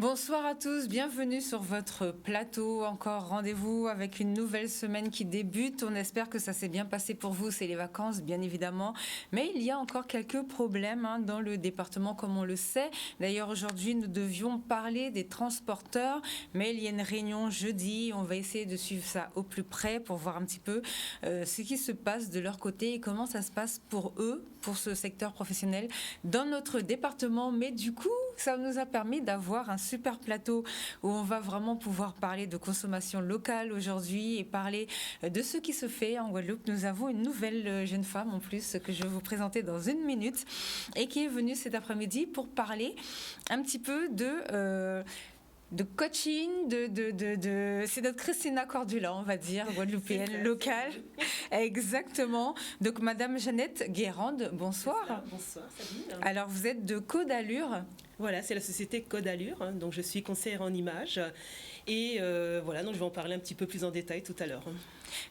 Bonsoir à tous, bienvenue sur votre plateau. Encore rendez-vous avec une nouvelle semaine qui débute. On espère que ça s'est bien passé pour vous. C'est les vacances, bien évidemment. Mais il y a encore quelques problèmes dans le département, comme on le sait. D'ailleurs, aujourd'hui, nous devions parler des transporteurs. Mais il y a une réunion jeudi. On va essayer de suivre ça au plus près pour voir un petit peu ce qui se passe de leur côté et comment ça se passe pour eux, pour ce secteur professionnel dans notre département. Mais du coup, ça nous a permis d'avoir un super plateau où on va vraiment pouvoir parler de consommation locale aujourd'hui et parler de ce qui se fait en Guadeloupe. Nous avons une nouvelle jeune femme en plus que je vais vous présenter dans une minute et qui est venue cet après-midi pour parler un petit peu de coaching, c'est notre Christina Cordula, on va dire, guadeloupéenne locale. Exactement. Donc, Madame Jeannette Guérande, bonsoir. Bonsoir, salut. Alors, vous êtes de Code Allure. Voilà, c'est la société Code Allure, donc je suis conseillère en images et voilà, donc je vais en parler un petit peu plus en détail tout à l'heure.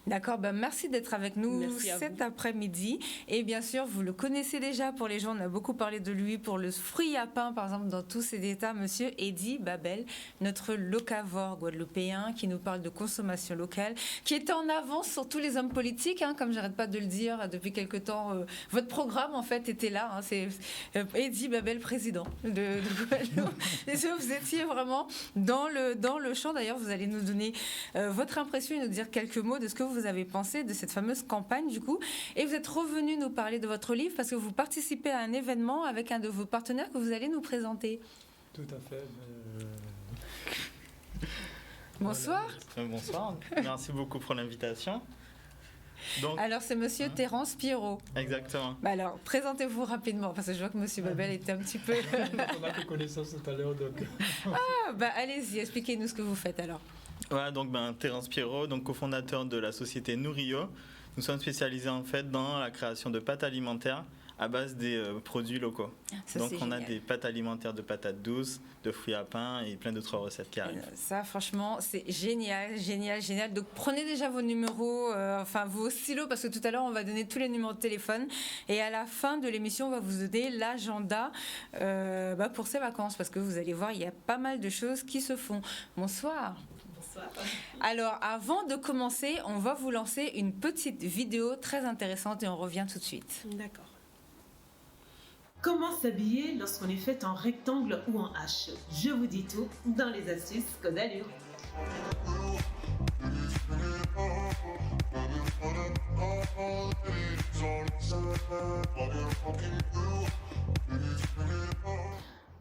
D'accord, merci d'être avec nous cet après-midi. Et bien sûr, vous le connaissez déjà pour les gens, on a beaucoup parlé de lui pour le fruit à pain, par exemple, dans tous ses états, monsieur Eddy Babel, notre locavore guadeloupéen qui nous parle de consommation locale, qui est en avance sur tous les hommes politiques, comme j'arrête pas de le dire depuis quelque temps. Votre programme, en fait, était là. C'est Eddy Babel, président de Guadeloupe. Et vous étiez vraiment dans le champ. D'ailleurs, vous allez nous donner votre impression et nous dire quelques mots de ce que vous avez pensé de cette fameuse campagne du coup. Et vous êtes revenu nous parler de votre livre parce que vous participez à un événement avec un de vos partenaires que vous allez nous présenter. Tout à fait. Bonsoir. Bonsoir, merci beaucoup pour l'invitation. Donc, alors c'est monsieur Terence Pierrot. Exactement. Alors présentez-vous rapidement parce que je vois que monsieur Babel était un petit peu... On a fait connaissance tout à l'heure donc... allez-y, expliquez-nous ce que vous faites alors. Voilà, donc Terence Pierrot, donc cofondateur de la société Nourio. Nous sommes spécialisés en fait dans la création de pâtes alimentaires à base des produits locaux. Ça, donc on génial. A des pâtes alimentaires de patates douces, de fruits à pain et plein d'autres recettes qui arrivent. Ça franchement c'est génial. Donc prenez déjà vos numéros, vos stylos parce que tout à l'heure on va donner tous les numéros de téléphone et à la fin de l'émission on va vous donner l'agenda pour ces vacances parce que vous allez voir il y a pas mal de choses qui se font. Bonsoir. Bonsoir. Alors, avant de commencer, on va vous lancer une petite vidéo très intéressante et on revient tout de suite. D'accord. Comment s'habiller lorsqu'on est fait en rectangle ou en H? Je vous dis tout dans les astuces Code Allure.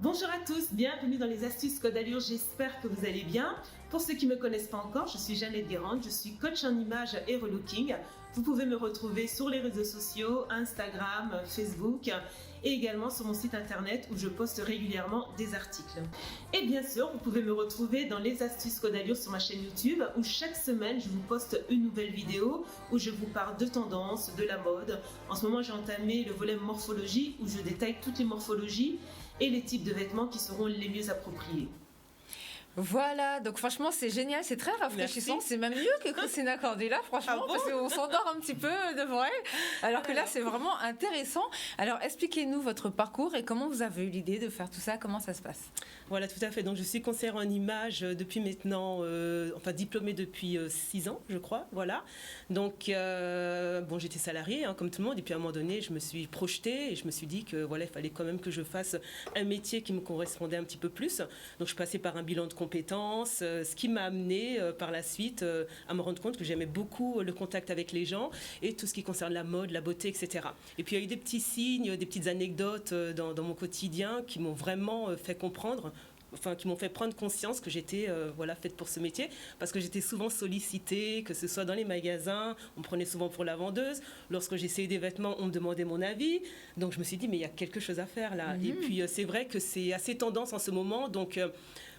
Bonjour à tous, bienvenue dans les astuces Code Allure, j'espère que vous allez bien. Pour ceux qui ne me connaissent pas encore, je suis Jeannette Guérande, je suis coach en images et relooking. Vous pouvez me retrouver sur les réseaux sociaux, Instagram, Facebook et également sur mon site internet où je poste régulièrement des articles. Et bien sûr, vous pouvez me retrouver dans les astuces Code Allure sur ma chaîne YouTube où chaque semaine je vous poste une nouvelle vidéo où je vous parle de tendances, de la mode. En ce moment, j'ai entamé le volet morphologie où je détaille toutes les morphologies et les types de vêtements qui seront les mieux appropriés. Voilà, donc franchement c'est génial, c'est très rafraîchissant, Merci. C'est même mieux que Christina Cordula franchement, parce qu'on s'endort un petit peu devant elle, alors que là c'est vraiment intéressant. Alors expliquez-nous votre parcours et comment vous avez eu l'idée de faire tout ça, comment ça se passe? Voilà, tout à fait, donc je suis conseillère en images depuis maintenant, diplômée depuis 6 ans je crois, voilà. Donc j'étais salariée comme tout le monde et puis à un moment donné je me suis projetée et je me suis dit que voilà, il fallait quand même que je fasse un métier qui me correspondait un petit peu plus. Donc je passais par un bilan de compétences, ce qui m'a amené par la suite à me rendre compte que j'aimais beaucoup le contact avec les gens et tout ce qui concerne la mode, la beauté, etc. Et puis il y a eu des petits signes, des petites anecdotes dans mon quotidien qui m'ont vraiment fait comprendre, qui m'ont fait prendre conscience que j'étais faite pour ce métier parce que j'étais souvent sollicitée, que ce soit dans les magasins, on me prenait souvent pour la vendeuse. Lorsque j'essayais des vêtements, on me demandait mon avis. Donc je me suis dit mais il y a quelque chose à faire là. Et puis c'est vrai que c'est assez tendance en ce moment. Donc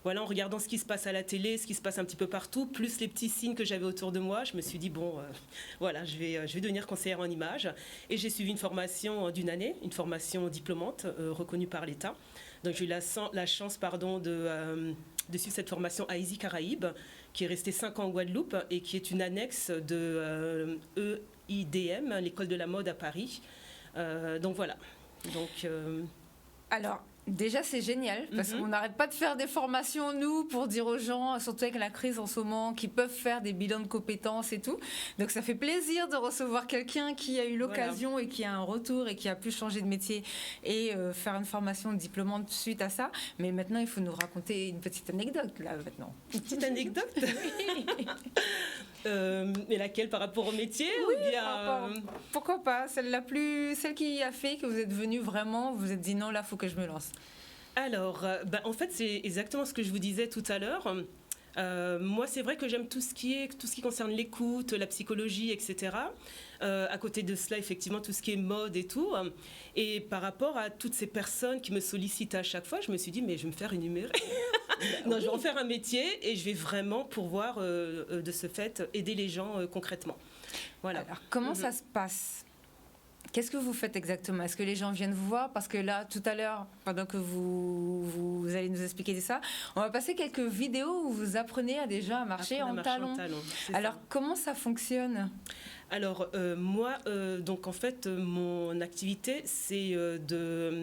en regardant ce qui se passe à la télé, ce qui se passe un petit peu partout, plus les petits signes que j'avais autour de moi, je me suis dit je vais devenir conseillère en images. Et j'ai suivi une formation d'une année, une formation diplômante reconnue par l'État. Donc j'ai eu la chance de suivre cette formation à Easy Caraïbes, qui est restée 5 ans en Guadeloupe et qui est une annexe de EIDM, l'école de la mode à Paris. Donc voilà. Alors, Déjà, c'est génial parce qu'on n'arrête pas de faire des formations, nous, pour dire aux gens, surtout avec la crise en ce moment, qui peuvent faire des bilans de compétences et tout. Donc, ça fait plaisir de recevoir quelqu'un qui a eu l'occasion et qui a un retour et qui a pu changer de métier et faire une formation diplômante suite à ça. Mais maintenant, il faut nous raconter une petite anecdote, là, maintenant. Une petite anecdote mais laquelle, par rapport au métier Oui, ou bien, pourquoi pas, celle qui a fait que vous êtes venu vraiment, vous vous êtes dit non, là, il faut que je me lance. Alors, en fait, c'est exactement ce que je vous disais tout à l'heure. Moi, c'est vrai que j'aime tout ce qui concerne l'écoute, la psychologie, etc. À côté de cela, effectivement, tout ce qui est mode et tout. Et par rapport à toutes ces personnes qui me sollicitent à chaque fois, je me suis dit, mais je vais me faire énumérer. Non, je vais en faire un métier et je vais vraiment pouvoir, de ce fait, aider les gens concrètement. Voilà. Alors, comment ça se passe ? Qu'est-ce que vous faites exactement ? Est-ce que les gens viennent vous voir ? Parce que là, tout à l'heure, pendant que vous allez nous expliquer ça, on va passer quelques vidéos où vous apprenez à des gens à marcher en talons. Alors, comment ça fonctionne ? Alors, moi, donc en fait, mon activité, c'est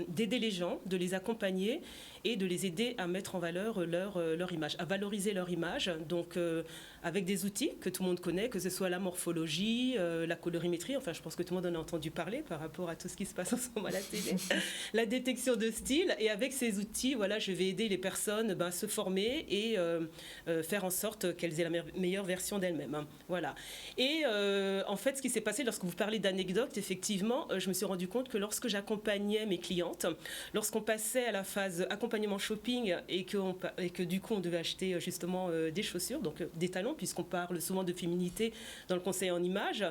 d'aider les gens, de les accompagner et de les aider à mettre en valeur leur image, à valoriser leur image. Donc, avec des outils que tout le monde connaît, que ce soit la morphologie, la colorimétrie, enfin, je pense que tout le monde en a entendu parler par rapport à tout ce qui se passe en ce moment à la télé, la détection de style. Et avec ces outils, voilà, je vais aider les personnes à se former et faire en sorte qu'elles aient la meilleure version d'elles-mêmes. Voilà. Et en fait, ce qui s'est passé lorsque vous parlez d'anecdotes, effectivement, je me suis rendu compte que lorsque j'accompagnais mes clientes, lorsqu'on passait à la phase accompagnement shopping et que du coup on devait acheter justement des chaussures, donc des talons, puisqu'on parle souvent de féminité dans le conseil en images,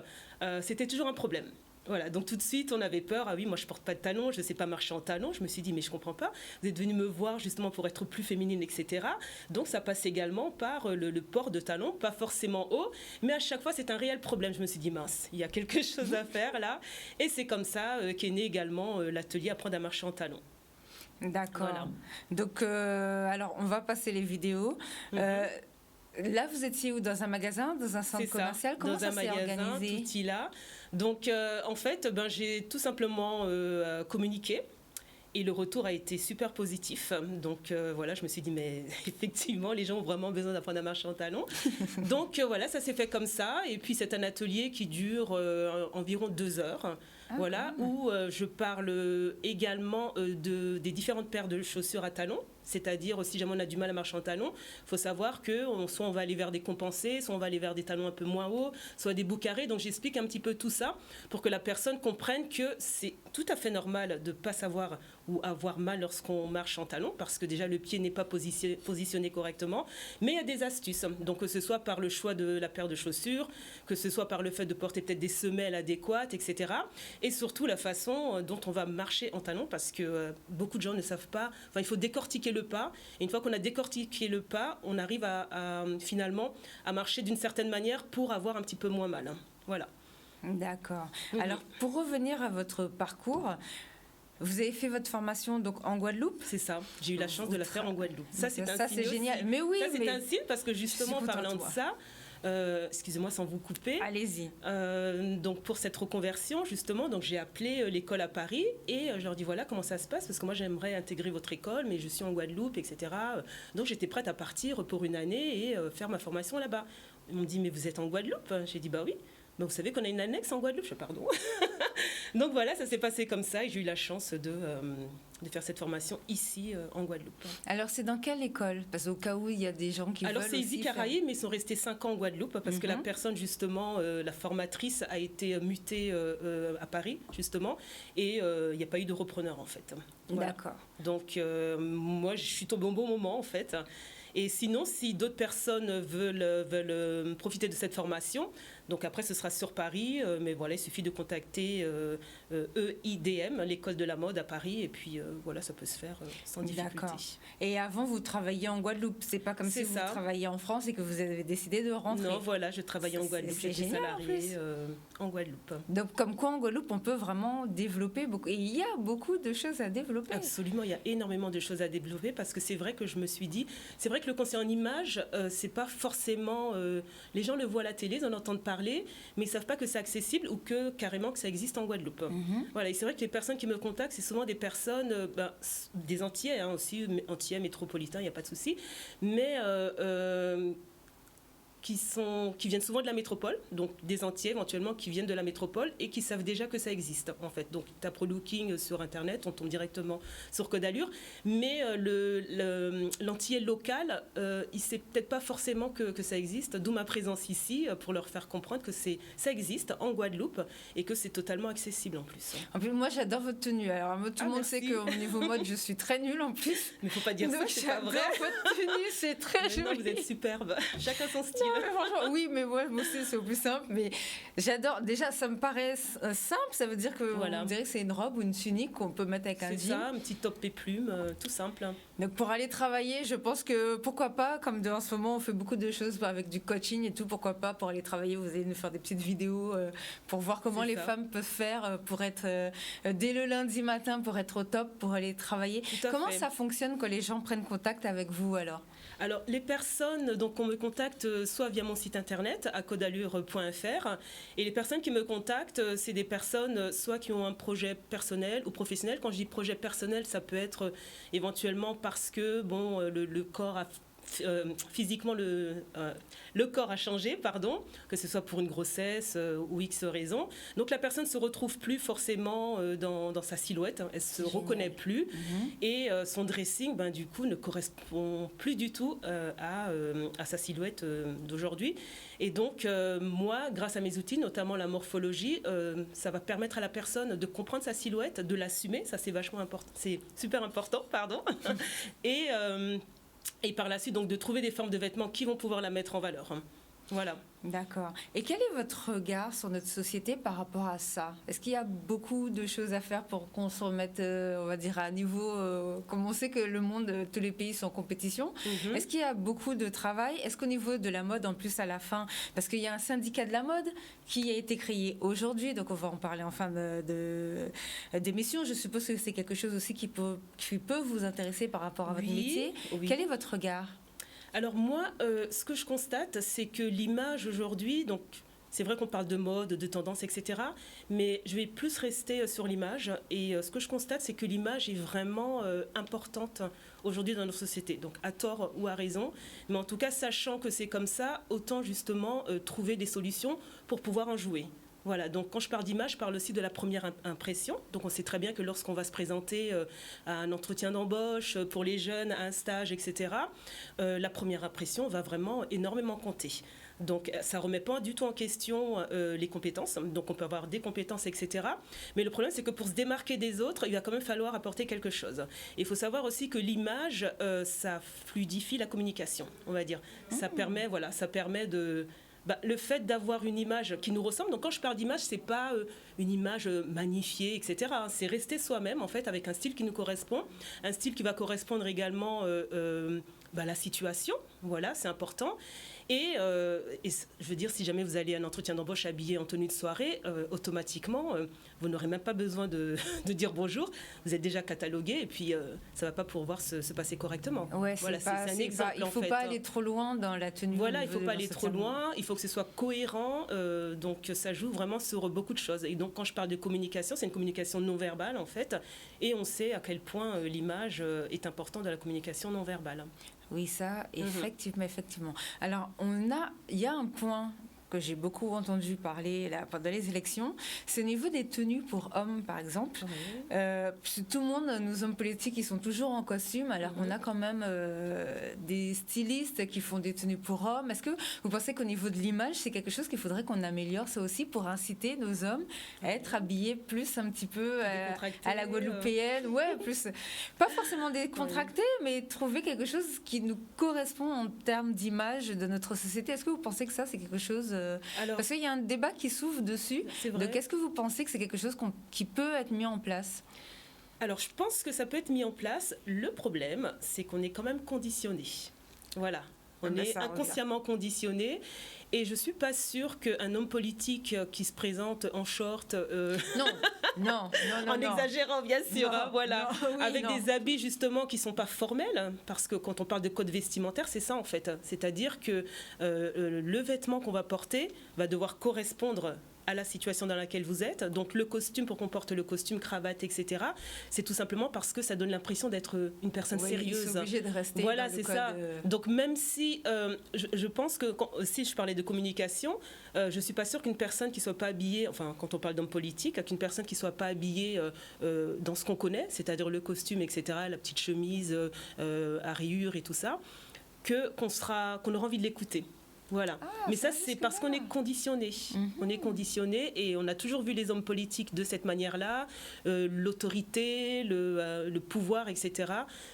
c'était toujours un problème. Voilà, donc tout de suite, on avait peur. Ah oui, moi, je porte pas de talons, je ne sais pas marcher en talons. Je me suis dit, mais je comprends pas. Vous êtes venu me voir justement pour être plus féminine, etc. Donc, ça passe également par le port de talons, pas forcément haut, mais à chaque fois, c'est un réel problème. Je me suis dit, mince, il y a quelque chose à faire là. Et c'est comme ça qu'est né également l'atelier Apprendre à marcher en talons. D'accord. Voilà. Donc, alors, on va passer les vidéos. Là, vous étiez où ? Dans un magasin, dans un centre commercial ? Comment ça s'est organisé ? Dans un magasin, tout là. Donc, en fait, j'ai tout simplement communiqué. Et le retour a été super positif. Donc voilà, je me suis dit, mais effectivement, les gens ont vraiment besoin d'apprendre à marcher en talons. Donc voilà, ça s'est fait comme ça. Et puis c'est un atelier qui dure environ 2 heures. Voilà, où je parle également des différentes paires de chaussures à talons. C'est-à-dire, si jamais on a du mal à marcher en talons, il faut savoir que soit on va aller vers des compensés, soit on va aller vers des talons un peu moins hauts, soit des bouts carrés. Donc j'explique un petit peu tout ça pour que la personne comprenne que c'est tout à fait normal de ne pas savoir ou avoir mal lorsqu'on marche en talons, parce que déjà le pied n'est pas positionné correctement. Mais il y a des astuces. Donc que ce soit par le choix de la paire de chaussures, que ce soit par le fait de porter peut-être des semelles adéquates, etc. Et surtout la façon dont on va marcher en talons, parce que beaucoup de gens ne savent pas. Enfin, il faut décortiquer le pas. Et une fois qu'on a décortiqué le pas, on arrive à finalement à marcher d'une certaine manière pour avoir un petit peu moins mal. Voilà. D'accord. Alors, pour revenir à votre parcours, vous avez fait votre formation donc en Guadeloupe ? C'est ça. J'ai eu la chance de la faire en Guadeloupe. Ça, c'est génial. Mais oui, ça, c'est un signe parce que justement, en parlant de ça, excusez-moi sans vous couper. Allez-y. Donc pour cette reconversion justement, donc j'ai appelé l'école à Paris et je leur dis voilà comment ça se passe parce que moi j'aimerais intégrer votre école mais je suis en Guadeloupe, etc. Donc j'étais prête à partir pour une année et faire ma formation là-bas. Ils m'ont dit mais vous êtes en Guadeloupe ? J'ai dit bah oui. Mais vous savez qu'on a une annexe en Guadeloupe ? Pardon. Donc voilà, ça s'est passé comme ça et j'ai eu la chance de faire cette formation ici en Guadeloupe. Alors c'est dans quelle école ? Parce qu'au cas où il y a des gens qui veulent. Alors c'est Easy Caraïbes, mais ils sont restés 5 ans en Guadeloupe parce que la personne justement, la formatrice a été mutée à Paris justement et il n'y a pas eu de repreneur en fait. Voilà. D'accord. Donc moi je suis tombée au bon moment en fait. Et sinon, si d'autres personnes veulent profiter de cette formation, donc après ce sera sur Paris, mais voilà, il suffit de contacter EIDM, l'école de la mode à Paris, et puis voilà, ça peut se faire sans difficulté. D'accord. Et avant, vous travailliez en Guadeloupe, c'est pas comme si vous travailliez en France et que vous avez décidé de rentrer. Non, voilà, je travaillais en Guadeloupe, j'étais salariée en Guadeloupe. Donc comme quoi en Guadeloupe, on peut vraiment développer beaucoup, et il y a beaucoup de choses à développer. Absolument, il y a énormément de choses à développer parce que c'est vrai que je me suis dit, c'est vrai que que le conseil en image, c'est pas forcément... les gens le voient à la télé, ils en entendent parler, mais ils savent pas que c'est accessible ou que carrément que ça existe en Guadeloupe. Voilà, et c'est vrai que les personnes qui me contactent, c'est souvent des personnes, des Antillais aussi, Antillais métropolitains, il n'y a pas de souci, mais... qui viennent souvent de la métropole, donc des Antillais éventuellement qui viennent de la métropole et qui savent déjà que ça existe en fait. Donc tu as ProLooking sur internet, on tombe directement sur Code Allure, mais l'Antillais local, il sait peut-être pas forcément que ça existe, d'où ma présence ici pour leur faire comprendre que ça existe en Guadeloupe et que c'est totalement accessible en plus. En plus, moi j'adore votre tenue. Alors tout le monde merci. sait qu'au niveau mode, je suis très nulle en plus. Mais faut pas dire Donc, ça, c'est pas vrai. votre tenue, c'est très Mais joli. non, vous êtes superbe. Chacun son style. Non, mais franchement, oui, mais moi aussi, c'est au plus simple. Mais j'adore. Déjà, ça me paraît simple. Ça veut dire que Voilà. on dirait que c'est une robe ou une tunique qu'on peut mettre avec un C'est jean. ça, un petit top et plume, tout simple. Donc pour aller travailler, je pense que pourquoi pas, comme en ce moment on fait beaucoup de choses avec du coaching et tout, pourquoi pas pour aller travailler, vous allez nous faire des petites vidéos pour voir comment C'est les ça. femmes peuvent faire pour être dès le lundi matin pour être au top, pour aller travailler. Tout à Comment fait. ça fonctionne quand les gens prennent contact avec vous alors? Alors, les personnes, donc on me contacte soit via mon site internet, à codallure.fr, et les personnes qui me contactent, c'est des personnes soit qui ont un projet personnel ou professionnel. Quand je dis projet personnel, ça peut être éventuellement parce que bon, le corps a physiquement le corps a changé, pardon, que ce soit pour une grossesse ou X raison. Donc la personne se retrouve plus forcément dans sa silhouette, elle se reconnaît plus et son dressing, du coup, ne correspond plus du tout à sa silhouette d'aujourd'hui. Et donc moi, grâce à mes outils, notamment la morphologie, ça va permettre à la personne de comprendre sa silhouette, de l'assumer, ça c'est vachement important, c'est super important, pardon, et par la suite, donc, de trouver des formes de vêtements qui vont pouvoir la mettre en valeur. Voilà. D'accord. Et quel est votre regard sur notre société par rapport à ça? Est-ce qu'il y a beaucoup de choses à faire pour qu'on se remette, on va dire, à niveau, comme on sait que le monde, tous les pays sont en compétition, est-ce qu'il y a beaucoup de travail? Est-ce qu'au niveau de la mode, en plus à la fin, parce qu'il y a un syndicat de la mode qui a été créé aujourd'hui, donc on va en parler en fin d'émission. Je suppose que c'est quelque chose aussi qui peut vous intéresser par rapport à votre métier. Oui. Quel est votre regard? Alors moi, ce que je constate, c'est que l'image aujourd'hui, donc c'est vrai qu'on parle de mode, de tendance, etc. Mais je vais plus rester sur l'image. Et ce que je constate, c'est que l'image est vraiment importante aujourd'hui dans nos sociétés. Donc à tort ou à raison. Mais en tout cas, sachant que c'est comme ça, autant justement trouver des solutions pour pouvoir en jouer. Voilà, donc quand je parle d'image, je parle aussi de la première impression. Donc on sait très bien que lorsqu'on va se présenter à un entretien d'embauche, pour les jeunes, à un stage, etc., la première impression va vraiment énormément compter. Donc ça ne remet pas du tout en question les compétences. Donc on peut avoir des compétences, etc. Mais le problème, c'est que pour se démarquer des autres, il va quand même falloir apporter quelque chose. Et il faut savoir aussi que l'image, ça fluidifie la communication, on va dire. Ça permet de... le fait d'avoir une image qui nous ressemble, donc quand je parle d'image, c'est pas une image magnifiée, etc. C'est rester soi-même, en fait, avec un style qui nous correspond, un style qui va correspondre également à la situation, voilà, c'est important. Et je veux dire, si jamais vous allez à un entretien d'embauche habillé en tenue de soirée, automatiquement, vous n'aurez même pas besoin de dire bonjour. Vous êtes déjà catalogué et puis ça ne va pas pouvoir se passer correctement. Ouais, voilà, c'est un exemple. Il ne faut pas aller trop loin dans la tenue. Voilà, il ne faut pas aller trop loin. Il faut que ce soit cohérent. Donc ça joue vraiment sur beaucoup de choses. Et donc quand je parle de communication, c'est une communication non verbale en fait. Et on sait à quel point l'image est importante dans la communication non verbale. Oui, ça, effectivement. Alors, il y a un point que j'ai beaucoup entendu parler là, pendant les élections, c'est au niveau des tenues pour hommes, par exemple. Tout le monde, nos hommes politiques, ils sont toujours en costume, alors qu'on a quand même des stylistes qui font des tenues pour hommes. Est-ce que vous pensez qu'au niveau de l'image, c'est quelque chose qu'il faudrait qu'on améliore, ça aussi, pour inciter nos hommes à être habillés plus un petit peu à la guadeloupéenne, plus, pas forcément décontractés, mais trouver quelque chose qui nous correspond en termes d'image de notre société. Est-ce que vous pensez que ça, c'est quelque chose... parce qu'il y a un débat qui s'ouvre dessus. Donc, est-ce que vous pensez que c'est quelque chose qui peut être mis en place? Alors, je pense que ça peut être mis en place. Le problème, c'est qu'on est quand même conditionné. Voilà. On Ben, est ça revient. inconsciemment conditionné. Et je ne suis pas sûre qu'un homme politique qui se présente en short, Non. en exagérant bien sûr, Non, voilà, non, oui, avec non. des habits justement qui ne sont pas formels, parce que quand on parle de code vestimentaire, c'est ça en fait. C'est-à-dire que le vêtement qu'on va porter va devoir correspondre à la situation dans laquelle vous êtes. Donc le costume, pour qu'on porte le costume, cravate, etc., c'est tout simplement parce que ça donne l'impression d'être une personne Oui, sérieuse. ils sont obligés de rester Voilà, dans le c'est code, ça. Donc même si je pense que si je parlais de communication, je ne suis pas sûre qu'une personne qui ne soit pas habillée, enfin quand on parle d'homme politique, qu'une personne qui ne soit pas habillée dans ce qu'on connaît, c'est-à-dire le costume, etc., la petite chemise à rayures et tout ça, qu'on aura envie de l'écouter. Voilà. Mais ça, c'est parce qu'on est conditionné. On est conditionné et on a toujours vu les hommes politiques de cette manière-là, l'autorité, le pouvoir, etc.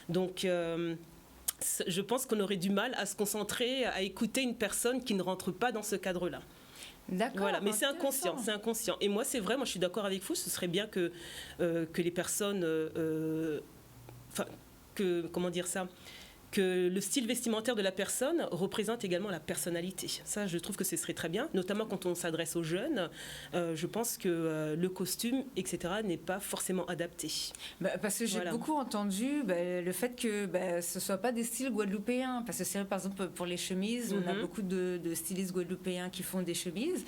Donc, je pense qu'on aurait du mal à se concentrer, à écouter une personne qui ne rentre pas dans ce cadre-là. D'accord. Voilà, mais c'est intéressant. inconscient, c'est inconscient. Et moi, c'est vrai, moi je suis d'accord avec vous, ce serait bien que les personnes... comment dire ça, que le style vestimentaire de la personne représente également la personnalité. Ça, je trouve que ce serait très bien, notamment quand on s'adresse aux jeunes. Je pense que le costume, etc., n'est pas forcément adapté. Parce que j'ai beaucoup entendu le fait que ce ne soit pas des styles guadeloupéens. Parce que c'est vrai, par exemple, pour les chemises, on a beaucoup de stylistes guadeloupéens qui font des chemises.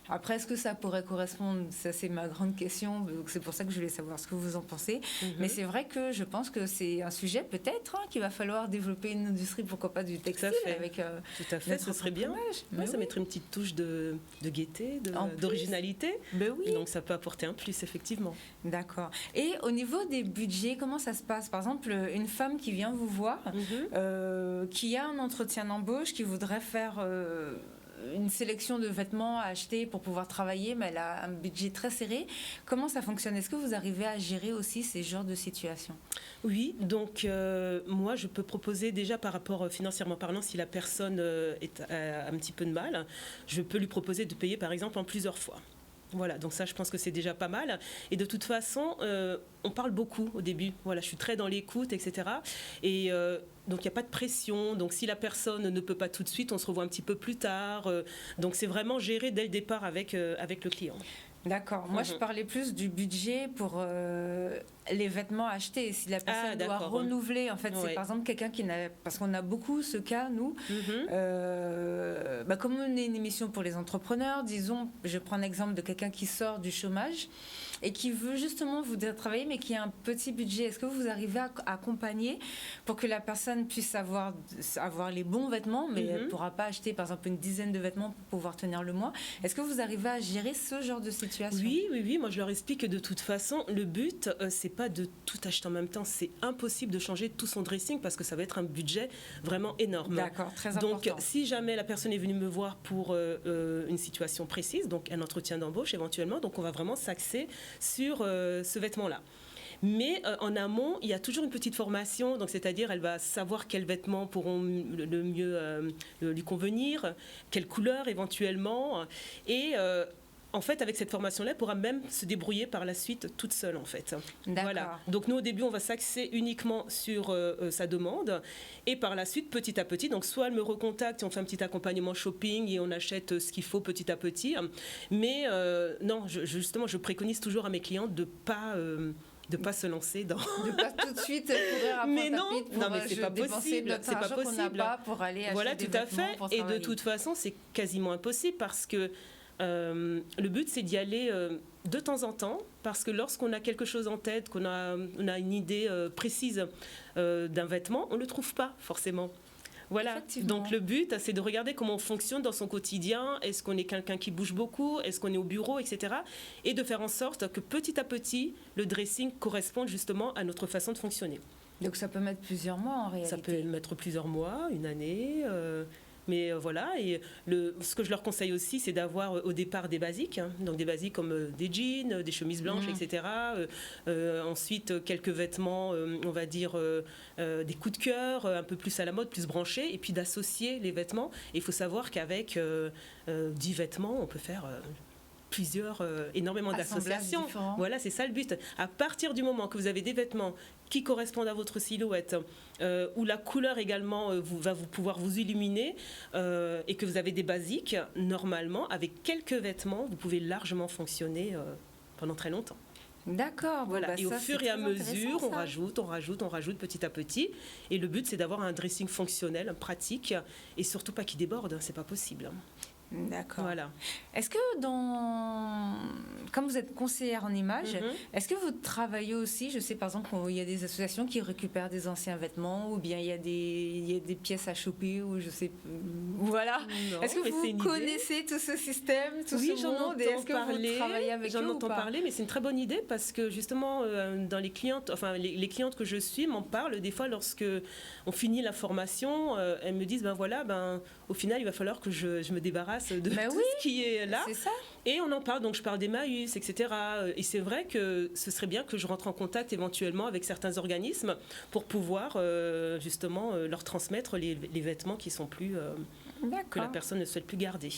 Après, est-ce que ça pourrait correspondre? Ça, c'est ma grande question. Donc, c'est pour ça que je voulais savoir ce que vous en pensez. Mais c'est vrai que je pense que c'est un sujet, peut-être, qu'il va falloir développer une industrie, pourquoi pas du textile. Avec, tout à fait, ce serait bien. Ouais, ça mettrait une petite touche de gaieté, d'originalité. Oui. Donc, ça peut apporter un plus, effectivement. D'accord. Et au niveau des budgets, comment ça se passe? Par exemple, une femme qui vient vous voir, qui a un entretien d'embauche, qui voudrait faire... une sélection de vêtements à acheter pour pouvoir travailler, mais elle a un budget très serré. Comment ça fonctionne? Est-ce que vous arrivez à gérer aussi ces genres de situations? Oui, donc moi je peux proposer déjà par rapport financièrement parlant, si la personne a un petit peu de mal, je peux lui proposer de payer par exemple en plusieurs fois. Voilà, donc ça je pense que c'est déjà pas mal. Et de toute façon, on parle beaucoup au début. Voilà, je suis très dans l'écoute, etc. Et donc il n'y a pas de pression. Donc si la personne ne peut pas tout de suite, on se revoit un petit peu plus tard. Donc c'est vraiment géré dès le départ avec le client. D'accord. Moi, je parlais plus du budget pour les vêtements achetés. Si la personne doit renouveler, en fait, c'est par exemple quelqu'un qui n'a... Parce qu'on a beaucoup ce cas, nous. Comme on est une émission pour les entrepreneurs, disons, je prends l'exemple de quelqu'un qui sort du chômage et qui veut justement voudrait travailler, mais qui a un petit budget. Est-ce que vous arrivez à accompagner pour que la personne puisse avoir les bons vêtements, mais elle ne pourra pas acheter, par exemple, une dizaine de vêtements pour pouvoir tenir le mois? Est-ce que vous arrivez à gérer ce genre de situation? Oui. Moi, je leur explique que de toute façon, le but, c'est pas de tout acheter en même temps. C'est impossible de changer tout son dressing parce que ça va être un budget vraiment énorme. D'accord, très important. Donc, si jamais la personne est venue me voir pour une situation précise, donc un entretien d'embauche éventuellement, donc on va vraiment s'axer sur ce vêtement-là. Mais en amont, il y a toujours une petite formation, donc c'est-à-dire elle va savoir quels vêtements pourront le mieux lui convenir, quelle couleur éventuellement, et en fait, avec cette formation-là, elle pourra même se débrouiller par la suite toute seule, en fait. Voilà. Donc nous, au début, on va s'axer uniquement sur sa demande, et par la suite, petit à petit, donc soit elle me recontacte et on fait un petit accompagnement shopping et on achète ce qu'il faut petit à petit. Mais non, justement, je préconise toujours à mes clients de pas se lancer dans... De pas tout de suite courir après mais non, mais c'est pas possible. C'est pas possible. Pour aller acheter voilà, des tout à vêtements fait. pour Et travailler. de toute façon, c'est quasiment impossible parce que le but, c'est d'y aller de temps en temps, parce que lorsqu'on a quelque chose en tête, qu'on a une idée précise d'un vêtement, on ne le trouve pas forcément. Voilà, donc le but, c'est de regarder comment on fonctionne dans son quotidien. Est-ce qu'on est quelqu'un qui bouge beaucoup? Est-ce qu'on est au bureau, etc. Et de faire en sorte que petit à petit, le dressing corresponde justement à notre façon de fonctionner. Donc ça peut mettre plusieurs mois en réalité. Ça peut mettre plusieurs mois, une année... Mais voilà, et ce que je leur conseille aussi, c'est d'avoir au départ des basiques, donc des basiques comme des jeans, des chemises blanches, etc. Ensuite, quelques vêtements, on va dire des coups de cœur, un peu plus à la mode, plus branchés, et puis d'associer les vêtements. Et il faut savoir qu'avec 10 vêtements, on peut faire énormément Assemblages d'associations. différents. Voilà, c'est ça le but. À partir du moment que vous avez des vêtements qui correspondent à votre silhouette, où la couleur également va pouvoir vous illuminer, et que vous avez des basiques, normalement, avec quelques vêtements, vous pouvez largement fonctionner pendant très longtemps. D'accord. Voilà. Bah Et au ça, fur c'est et à très mesure, intéressant, on rajoute petit à petit. Et le but, c'est d'avoir un dressing fonctionnel, pratique, et surtout pas qui déborde. C'est pas possible. D'accord. Voilà. Est-ce que comme vous êtes conseillère en image, est-ce que vous travaillez aussi, je sais par exemple qu'il y a des associations qui récupèrent des anciens vêtements ou bien il y a des pièces à choper ou je sais voilà. Non, Est-ce que mais c'est une vous idée. connaissez tout ce système, tout Oui, ce j'en monde et entends est-ce que parler. vous travaillez avec eux J'en ou entends pas? parler, mais c'est une très bonne idée parce que justement, dans les clientes, enfin les clientes que je suis m'en parlent des fois lorsque on finit la formation, elles me disent au final il va falloir que je me débarrasse de tout ce qui est là. C'est ça. Et on en parle, donc je parle d'Emmaüs, etc. Et c'est vrai que ce serait bien que je rentre en contact éventuellement avec certains organismes pour pouvoir justement leur transmettre les vêtements qui sont plus que la personne ne souhaite plus garder.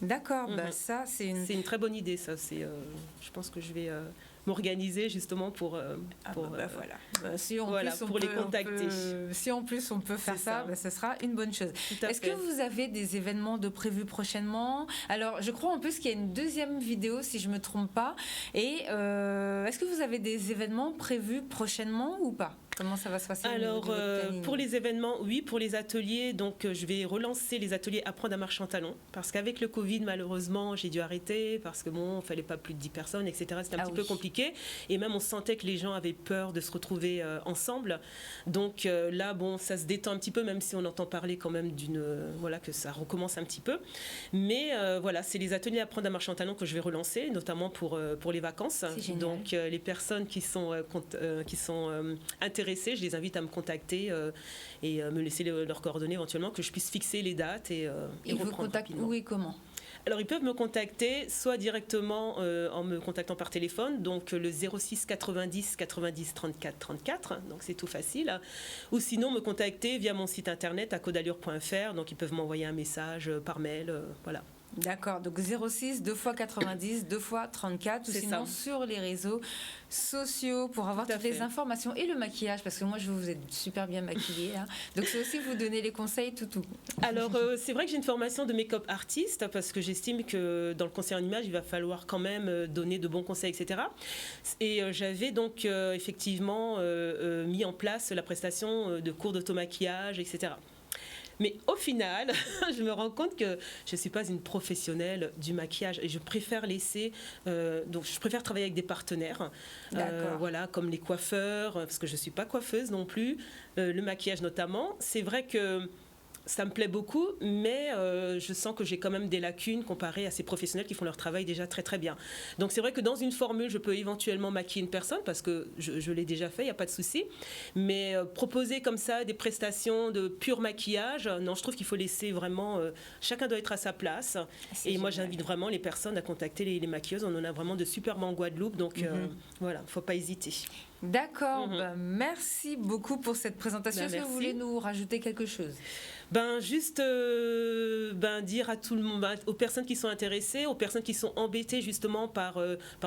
D'accord, ça c'est une très bonne idée, ça. Je pense que je vais m'organiser justement pour voilà. Si pour les contacter. Si en plus on peut faire ça, ce sera une bonne chose. Est-ce que vous avez des événements de prévus prochainement? Alors je crois en plus qu'il y a une deuxième vidéo si je me trompe pas. Et est-ce que vous avez des événements prévus prochainement ou pas? Comment ça va se passer? Alors, pour les événements, oui, pour les ateliers, donc je vais relancer les ateliers Apprendre à marcher en talons, parce qu'avec le Covid, malheureusement, j'ai dû arrêter, parce que bon, il fallait pas plus de 10 personnes, etc. C'était un petit peu compliqué, et même on sentait que les gens avaient peur de se retrouver ensemble. Donc là, bon, ça se détend un petit peu, même si on entend parler quand même que ça recommence un petit peu. Mais voilà, c'est les ateliers Apprendre à marcher en talons que je vais relancer, notamment pour les vacances. Donc les personnes qui sont intéressées, je les invite à me contacter et me laisser leurs coordonnées éventuellement, que je puisse fixer les dates et vous contactent où et comment? Alors, ils peuvent me contacter soit directement en me contactant par téléphone, donc le 06 90 90 34 34, donc c'est tout facile, ou sinon me contacter via mon site internet à codallure.fr, donc ils peuvent m'envoyer un message par mail, voilà. D'accord, donc 06 2 x 90 2 x 34 ou sinon sur les réseaux sociaux pour avoir toutes les informations et le maquillage parce que moi je vous êtes super bien maquillée là. Donc c'est aussi vous donner les conseils tout. Alors c'est vrai que j'ai une formation de make-up artiste parce que j'estime que dans le conseil en image il va falloir quand même donner de bons conseils, etc. Et j'avais donc effectivement mis en place la prestation de cours d'automaquillage, etc. Mais au final, je me rends compte que je ne suis pas une professionnelle du maquillage et je préfère donc je préfère travailler avec des partenaires, voilà, comme les coiffeurs, parce que je ne suis pas coiffeuse non plus, le maquillage notamment. C'est vrai que ça me plaît beaucoup, mais je sens que j'ai quand même des lacunes comparées à ces professionnels qui font leur travail déjà très très bien. Donc c'est vrai que dans une formule, je peux éventuellement maquiller une personne parce que je l'ai déjà fait, il n'y a pas de souci. Mais proposer comme ça des prestations de pur maquillage, non, je trouve qu'il faut laisser vraiment... chacun doit être à sa place. Et moi, j'invite vraiment les personnes à contacter les maquilleuses. On en a vraiment de superbes en Guadeloupe, donc voilà, il ne faut pas hésiter. D'accord, merci beaucoup pour cette présentation. Est-ce que vous voulez nous rajouter quelque chose? Juste dire à tout le monde, aux personnes qui sont intéressées, aux personnes qui sont embêtées justement par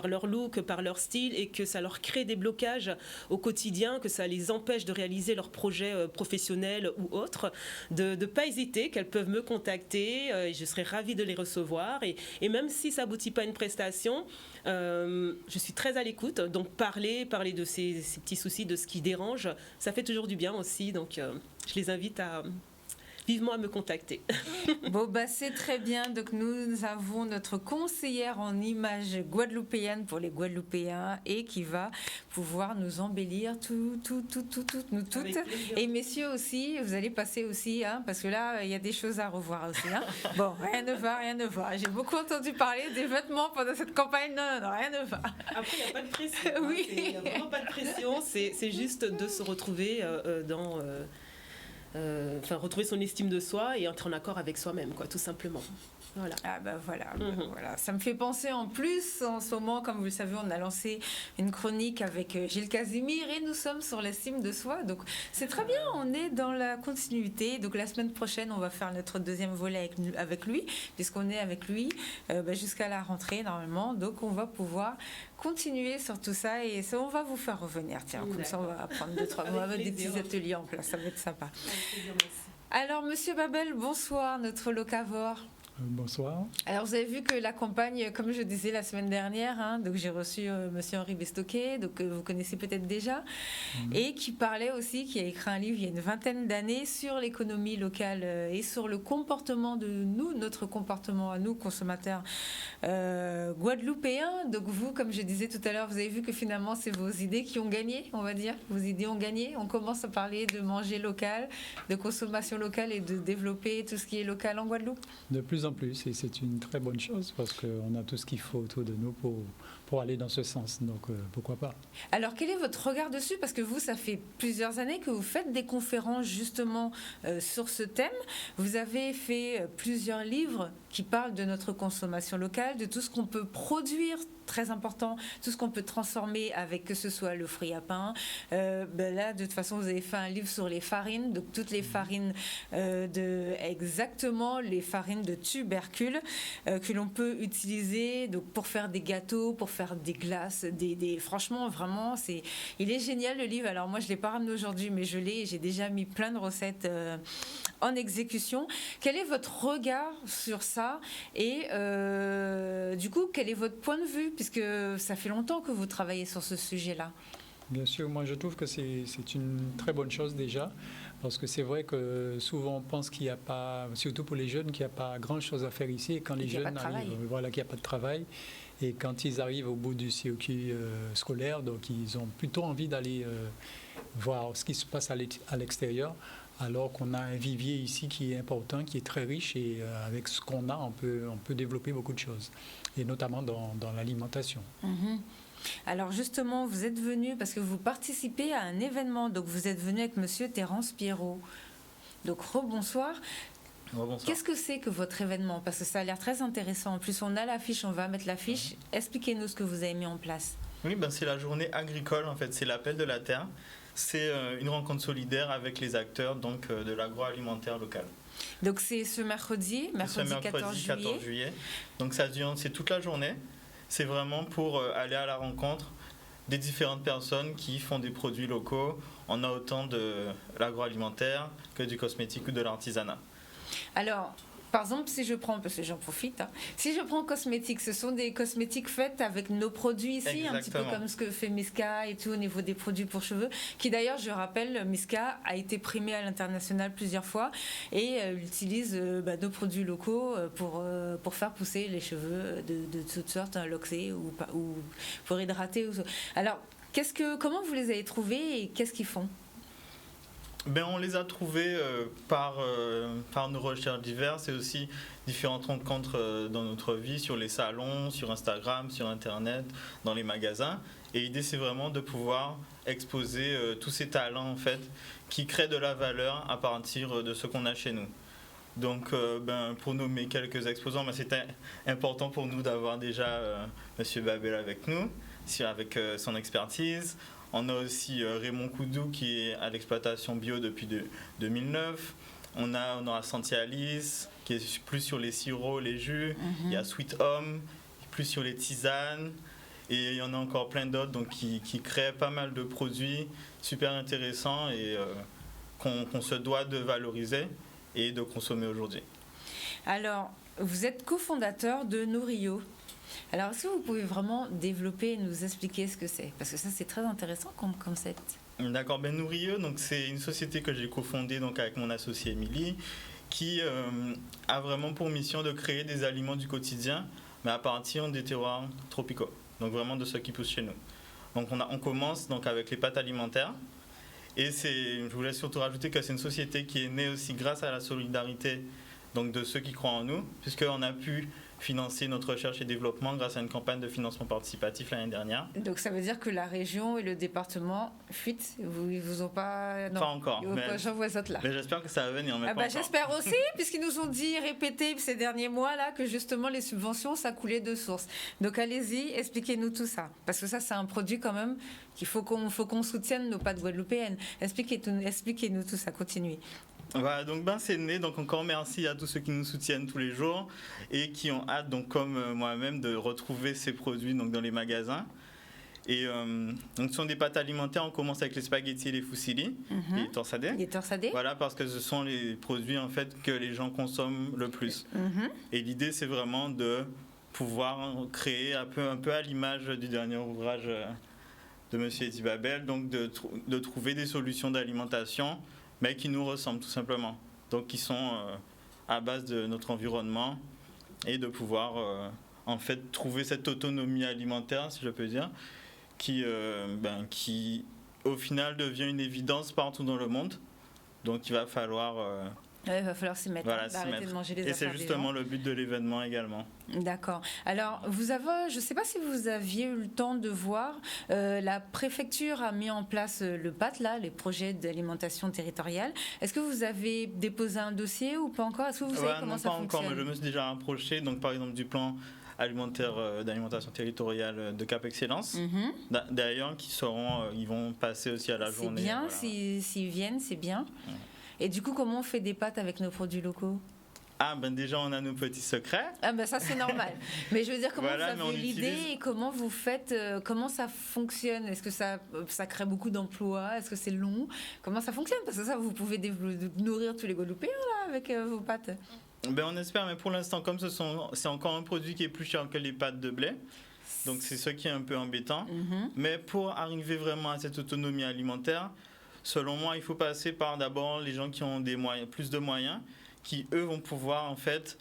leur look, par leur style et que ça leur crée des blocages au quotidien, que ça les empêche de réaliser leurs projets professionnels ou autres, de ne pas hésiter, qu'elles peuvent me contacter et je serai ravie de les recevoir et même si ça aboutit pas à une prestation, je suis très à l'écoute, donc parler de ces petits soucis, de ce qui dérange, ça fait toujours du bien aussi, donc je les invite vivement à me contacter. Bon, c'est très bien. Donc, nous avons notre conseillère en images guadeloupéenne pour les Guadeloupéens et qui va pouvoir nous embellir nous toutes. Et messieurs aussi, vous allez passer aussi, parce que là, il y a des choses à revoir aussi. Bon, rien ne va. J'ai beaucoup entendu parler des vêtements pendant cette campagne. Non, rien ne va. Après, il n'y a pas de pression. Oui. Il n'y a vraiment pas de pression. C'est juste de se retrouver retrouver son estime de soi et être en accord avec soi-même, quoi, tout simplement. Voilà. Ah bah voilà, voilà. Ça me fait penser en plus, en ce moment, comme vous le savez, on a lancé une chronique avec Gilles Casimir et nous sommes sur l'estime de soi. Donc c'est très bien, on est dans la continuité. Donc la semaine prochaine, on va faire notre deuxième volet avec lui, puisqu'on est avec lui jusqu'à la rentrée normalement. Donc on va pouvoir continuer sur tout ça et ça, on va vous faire revenir. Tiens, comme ça on va apprendre 2-3 mots, avec des petits ateliers en place, ça va être sympa. Alors Monsieur Babel, bonsoir, notre locavore. Bonsoir. Alors vous avez vu que la campagne, comme je disais la semaine dernière, donc j'ai reçu Monsieur Henri Bestoquet, donc vous connaissez peut-être déjà, et qui parlait aussi, qui a écrit un livre il y a une vingtaine d'années sur l'économie locale et sur le comportement de nous, notre comportement à nous consommateurs guadeloupéens. Donc vous, comme je disais tout à l'heure, vous avez vu que finalement c'est vos idées qui ont gagné, on va dire, vos idées ont gagné. On commence à parler de manger local, de consommation locale et de développer tout ce qui est local en Guadeloupe. De plus en plus, et c'est une très bonne chose parce qu'on a tout ce qu'il faut autour de nous pour aller dans ce sens, donc pourquoi pas. Alors quel est votre regard dessus? Parce que vous, ça fait plusieurs années que vous faites des conférences justement sur ce thème. Vous avez fait plusieurs livres qui parlent de notre consommation locale, de tout ce qu'on peut produire, très important, tout ce qu'on peut transformer avec, que ce soit le fruit à pain. Là, de toute façon, vous avez fait un livre sur les farines, donc toutes les farines exactement les farines de tubercules que l'on peut utiliser donc pour faire des gâteaux, pour faire des glaces, franchement, vraiment, il est génial le livre. Alors moi, je l'ai pas ramené aujourd'hui, mais je l'ai, j'ai déjà mis plein de recettes en exécution. Quel est votre regard sur ça et du coup, quel est votre point de vue, puisque ça fait longtemps que vous travaillez sur ce sujet-là? Bien sûr, moi je trouve que c'est une très bonne chose déjà, parce que c'est vrai que souvent on pense qu'il n'y a pas, surtout pour les jeunes, qu'il n'y a pas grand-chose à faire ici, et quand les jeunes arrivent, voilà, qu'il n'y a pas de travail, et quand ils arrivent au bout du circuit scolaire, donc ils ont plutôt envie d'aller voir ce qui se passe à l'extérieur, alors qu'on a un vivier ici qui est important, qui est très riche, et avec ce qu'on a, on peut développer beaucoup de choses, et notamment dans l'alimentation. Mm-hmm. Alors justement, vous êtes venu parce que vous participez à un événement, donc vous êtes venu avec Monsieur Terence Pierrot. Donc rebonsoir. Bonsoir. Qu'est-ce que c'est que votre événement? Parce que ça a l'air très intéressant. En plus, on a l'affiche, on va mettre l'affiche. Expliquez-nous ce que vous avez mis en place. Oui, c'est la journée agricole, en fait, c'est l'appel de la terre. C'est une rencontre solidaire avec les acteurs donc, de l'agroalimentaire local. Donc c'est ce mercredi 14 juillet. Donc ça dure, c'est toute la journée. C'est vraiment pour aller à la rencontre des différentes personnes qui font des produits locaux. On a autant de l'agroalimentaire que du cosmétique ou de l'artisanat. Alors, par exemple, si je prends, parce que j'en profite, si je prends cosmétiques, ce sont des cosmétiques faits avec nos produits ici, exactement. Un petit peu comme ce que fait Miska et tout au niveau des produits pour cheveux, qui d'ailleurs, je rappelle, Miska a été primée à l'international plusieurs fois et utilise nos produits locaux pour faire pousser les cheveux de toutes sortes, loxés ou pour hydrater. Alors, comment vous les avez trouvés et qu'est-ce qu'ils font? On les a trouvés par nos recherches diverses et aussi différentes rencontres dans notre vie, sur les salons, sur Instagram, sur Internet, dans les magasins. Et l'idée, c'est vraiment de pouvoir exposer tous ces talents en fait, qui créent de la valeur à partir de ce qu'on a chez nous. Donc, pour nommer quelques exposants, c'était important pour nous d'avoir déjà Monsieur Babel avec nous, avec son expertise. On a aussi Raymond Coudou qui est à l'exploitation bio depuis 2009. On aura Santi Alice qui est plus sur les sirops, les jus. Mm-hmm. Il y a Sweet Home, plus sur les tisanes. Et il y en a encore plein d'autres donc, qui créent pas mal de produits super intéressants et qu'on se doit de valoriser et de consommer aujourd'hui. Alors, vous êtes cofondateur de Nourio. Alors, est-ce que vous pouvez vraiment développer et nous expliquer ce que c'est? Parce que ça, c'est très intéressant comme concept. D'accord, Nourio, donc c'est une société que j'ai cofondée donc, avec mon associée Émilie, qui a vraiment pour mission de créer des aliments du quotidien, mais à partir des terroirs tropicaux, donc vraiment de ceux qui poussent chez nous. Donc on commence donc, avec les pâtes alimentaires, et je voulais surtout rajouter que c'est une société qui est née aussi grâce à la solidarité donc de ceux qui croient en nous, puisqu'on a pu financer notre recherche et développement grâce à une campagne de financement participatif l'année dernière. Donc ça veut dire que la région et le département fuitent, ils vous ont pas... Non, pas encore. J'en vois ça là. Mais j'espère que ça va venir. Mais j'espère aussi, puisqu'ils nous ont dit, répété ces derniers mois là, que justement les subventions, ça coulait de source. Donc allez-y, expliquez-nous tout ça. Parce que ça, c'est un produit quand même qu'il faut qu'on soutienne nos pâtes guadeloupéennes. Expliquez-nous tout ça, continuez. Voilà, donc c'est né. Donc encore merci à tous ceux qui nous soutiennent tous les jours et qui ont hâte, donc comme moi-même, de retrouver ces produits donc dans les magasins. Et donc ce sont des pâtes alimentaires. On commence avec les spaghettis et les fusilli, les torsadés. Les torsadés. Voilà, parce que ce sont les produits en fait que les gens consomment le plus. Et l'idée, c'est vraiment de pouvoir créer un peu à l'image du dernier ouvrage de Monsieur Eddie Babel, donc de trouver des solutions d'alimentation, mais qui nous ressemblent tout simplement. Donc qui sont à base de notre environnement et de pouvoir en fait trouver cette autonomie alimentaire, si je peux dire, qui au final devient une évidence partout dans le monde. Donc il va falloir il va falloir s'y mettre, arrêter de manger les affaires. Et c'est justement le but de l'événement également. D'accord. Alors, je ne sais pas si vous aviez eu le temps de voir, la préfecture a mis en place le PAT, là, les projets d'alimentation territoriale. Est-ce que vous avez déposé un dossier ou pas encore? Est-ce que vous savez comment ça fonctionne? Pas encore, mais je me suis déjà rapproché, donc par exemple du plan alimentaire d'alimentation territoriale de Cap Excellence, d'ailleurs, ils vont passer aussi à la journée. C'est bien, s'ils viennent, c'est bien. Et du coup, comment on fait des pâtes avec nos produits locaux? Déjà, on a nos petits secrets. Ça, c'est normal. Mais je veux dire, comment vous avez l'idée et comment vous faites, comment ça fonctionne? Est-ce que ça crée beaucoup d'emplois? Est-ce que c'est long? Comment ça fonctionne? Parce que ça, vous pouvez nourrir tous les Guadeloupéens là, avec vos pâtes. On espère, mais pour l'instant, comme c'est encore un produit qui est plus cher que les pâtes de blé, donc c'est ce qui est un peu embêtant. Mais pour arriver vraiment à cette autonomie alimentaire, selon moi, il faut passer par d'abord les gens qui ont plus de moyens, qui eux vont pouvoir en fait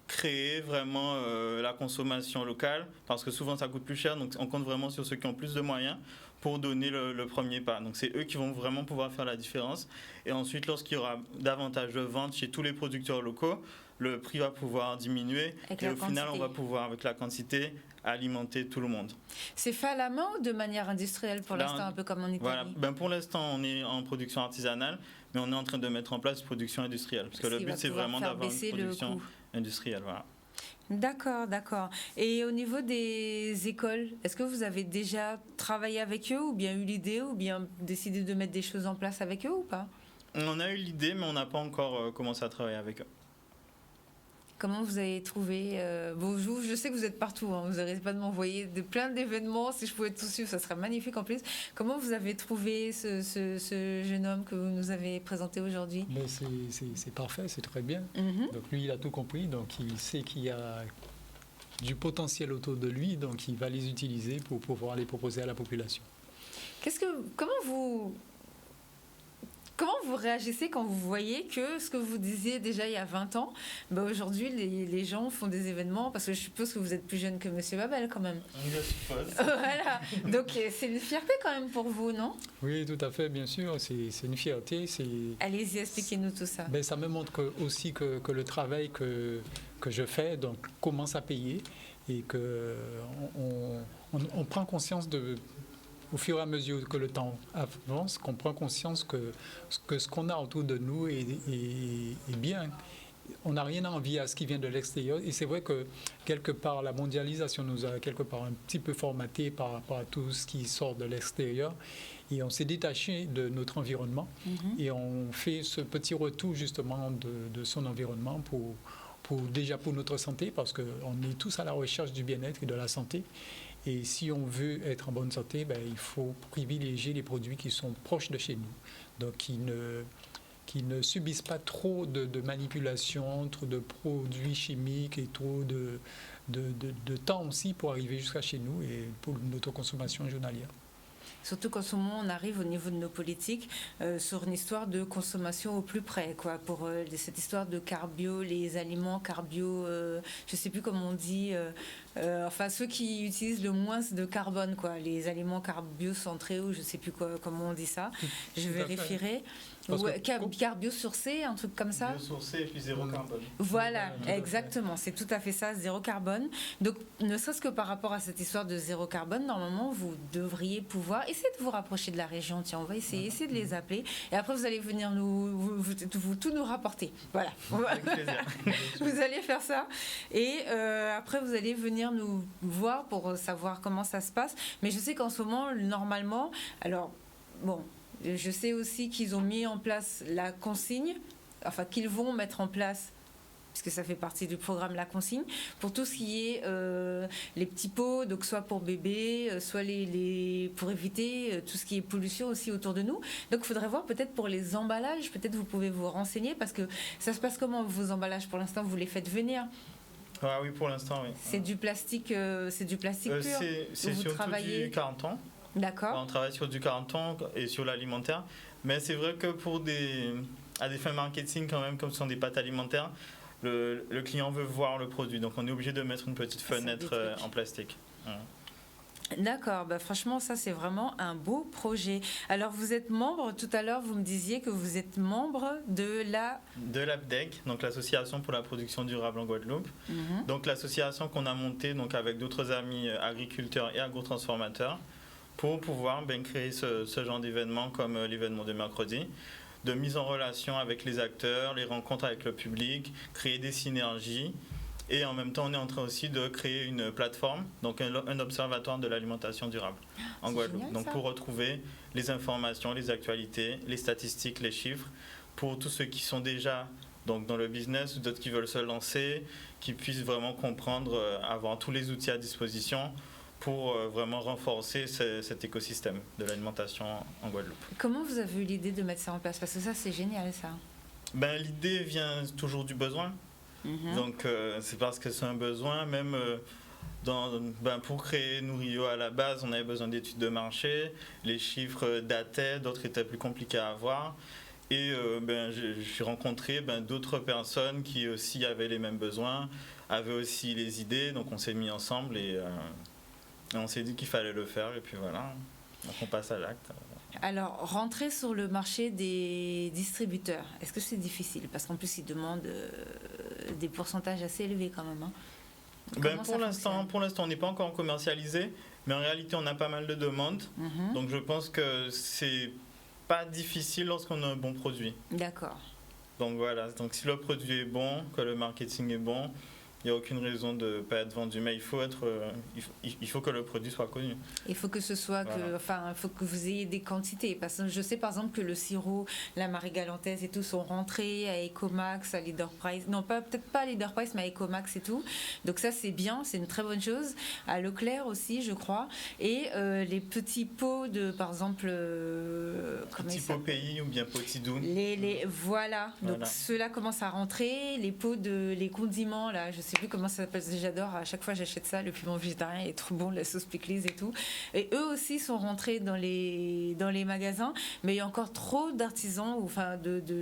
créer vraiment la consommation locale, parce que souvent ça coûte plus cher, donc on compte vraiment sur ceux qui ont plus de moyens pour donner le premier pas. Donc c'est eux qui vont vraiment pouvoir faire la différence. Et ensuite, lorsqu'il y aura davantage de ventes chez tous les producteurs locaux, le prix va pouvoir diminuer et au final on va pouvoir, avec la quantité, alimenter tout le monde. C'est fait à la main ou de manière industrielle pour l'instant, un peu comme en Italie? Voilà. Pour l'instant, on est en production artisanale, mais on est en train de mettre en place une production industrielle, parce que le but c'est vraiment d'avoir une production industrielle. Voilà. D'accord. Et au niveau des écoles, est-ce que vous avez déjà travaillé avec eux ou bien eu l'idée ou bien décidé de mettre des choses en place avec eux ou pas? On a eu l'idée, mais on n'a pas encore commencé à travailler avec eux. Comment vous avez trouvé je sais que vous êtes partout, vous n'arrêtez pas de m'envoyer plein d'événements. Si je pouvais tout suivre, ça serait magnifique en plus. Comment vous avez trouvé ce jeune homme que vous nous avez présenté aujourd'hui? C'est parfait, c'est très bien. Donc lui, il a tout compris, donc il sait qu'il y a du potentiel autour de lui, donc il va les utiliser pour pouvoir les proposer à la population. Comment vous réagissez quand vous voyez que ce que vous disiez déjà il y a 20 ans, aujourd'hui les gens font des événements, parce que je suppose que vous êtes plus jeune que Monsieur Babel quand même. Je suppose. Voilà, donc c'est une fierté quand même pour vous, non? Oui, tout à fait, bien sûr, c'est une fierté. Allez-y, expliquez-nous tout ça. Ça me montre aussi que le travail que je fais donc, commence à payer et qu'on prend conscience au fur et à mesure que le temps avance, qu'on prend conscience que ce qu'on a autour de nous est bien. On n'a rien à envier à ce qui vient de l'extérieur. Et c'est vrai que, quelque part, la mondialisation nous a quelque part un petit peu formaté par rapport à tout ce qui sort de l'extérieur. Et on s'est détaché de notre environnement. Et on fait ce petit retour, justement, de son environnement déjà pour notre santé, parce qu'on est tous à la recherche du bien-être et de la santé. Et si on veut être en bonne santé, il faut privilégier les produits qui sont proches de chez nous, donc qui ne subissent pas trop de manipulations, trop de produits chimiques et trop de temps aussi pour arriver jusqu'à chez nous et pour notre consommation journalière. Surtout qu'en ce moment, on arrive au niveau de nos politiques sur une histoire de consommation au plus près, pour cette histoire de carb-bio, les aliments carb-bio, je ne sais plus comment on dit, ceux qui utilisent le moins de carbone, les aliments carb-bio centrés, ou je ne sais plus comment on dit ça, je vérifierai. car biosourcé, un truc comme ça. Biosourcé et puis zéro carbone. Voilà, exactement, c'est tout à fait ça, zéro carbone. Donc, ne serait-ce que par rapport à cette histoire de zéro carbone, normalement, vous devriez pouvoir essayer de vous rapprocher de la région. Tiens, on va essayer de les appeler. Et après, vous allez venir vous tout nous rapporter. Voilà. Avec plaisir. Vous allez faire ça. Et après, vous allez venir nous voir pour savoir comment ça se passe. Mais je sais qu'en ce moment, normalement, alors, bon, je sais aussi qu'ils ont mis en place la consigne, enfin, qu'ils vont mettre en place, puisque ça fait partie du programme La Consigne, pour tout ce qui est les petits pots, donc soit pour bébés, soit pour éviter tout ce qui est pollution aussi autour de nous. Donc il faudrait voir peut-être pour les emballages, peut-être vous pouvez vous renseigner, parce que ça se passe comment vos emballages? Pour l'instant, vous les faites venir? Ah oui, pour l'instant, oui. C'est du plastique pur? C'est surtout du 40 ans. D'accord. On travaille sur du 40 ans et sur l'alimentaire. Mais c'est vrai que à des fins marketing, quand même, comme ce sont des pâtes alimentaires, le client veut voir le produit. Donc on est obligé de mettre une petite fenêtre en plastique. D'accord, franchement ça c'est vraiment un beau projet. Alors vous êtes membre, tout à l'heure vous me disiez que vous êtes membre de l'APDEC, donc l'association pour la production durable en Guadeloupe. Donc l'association qu'on a montée donc, avec d'autres amis agriculteurs et agrotransformateurs pour pouvoir créer ce genre d'événement comme l'événement de mercredi, de mise en relation avec les acteurs, les rencontres avec le public, créer des synergies. Et en même temps, on est en train aussi de créer une plateforme, donc un observatoire de l'alimentation durable en Guadeloupe. Génial, donc pour retrouver les informations, les actualités, les statistiques, les chiffres, pour tous ceux qui sont déjà donc, dans le business ou d'autres qui veulent se lancer, qui puissent vraiment comprendre, avoir tous les outils à disposition pour vraiment renforcer cet écosystème de l'alimentation en Guadeloupe. Comment vous avez eu l'idée de mettre ça en place? Parce que ça, c'est génial, ça. L'idée vient toujours du besoin. Donc c'est parce que c'est un besoin, même pour créer Nourio à la base, on avait besoin d'études de marché, les chiffres dataient, d'autres étaient plus compliqués à avoir. Et j'ai rencontré d'autres personnes qui aussi avaient les mêmes besoins, avaient aussi les idées, donc on s'est mis ensemble et on s'est dit qu'il fallait le faire, et puis voilà, donc on passe à l'acte. Alors, rentrer sur le marché des distributeurs, est-ce que c'est difficile? Parce qu'en plus, ils demandent des pourcentages assez élevés quand même. Pour l'instant, on n'est pas encore commercialisé, mais en réalité, on a pas mal de demandes. Donc, je pense que c'est pas difficile lorsqu'on a un bon produit. D'accord. Donc, voilà. Donc, si le produit est bon, que le marketing est bon, il n'y a aucune raison de ne pas être vendu, mais il faut que le produit soit connu. Il faut que ce soit il faut que vous ayez des quantités. Parce que je sais par exemple que le sirop, la Marie Galantaise et tout sont rentrés à Ecomax, à Leader Price. Non, peut-être pas à Leader Price, mais à Ecomax et tout. Donc ça c'est bien, c'est une très bonne chose. À Leclerc aussi, je crois. Et les petits pots de, par exemple, petits pots pays ou bien Potidoun. Voilà. Donc ceux-là commencent à rentrer. Les pots les condiments là, je sais plus comment ça s'appelle, j'adore, à chaque fois j'achète ça, le piment végétarien est trop bon, la sauce pickles et tout, et eux aussi sont rentrés dans les magasins, mais il y a encore trop d'artisans ou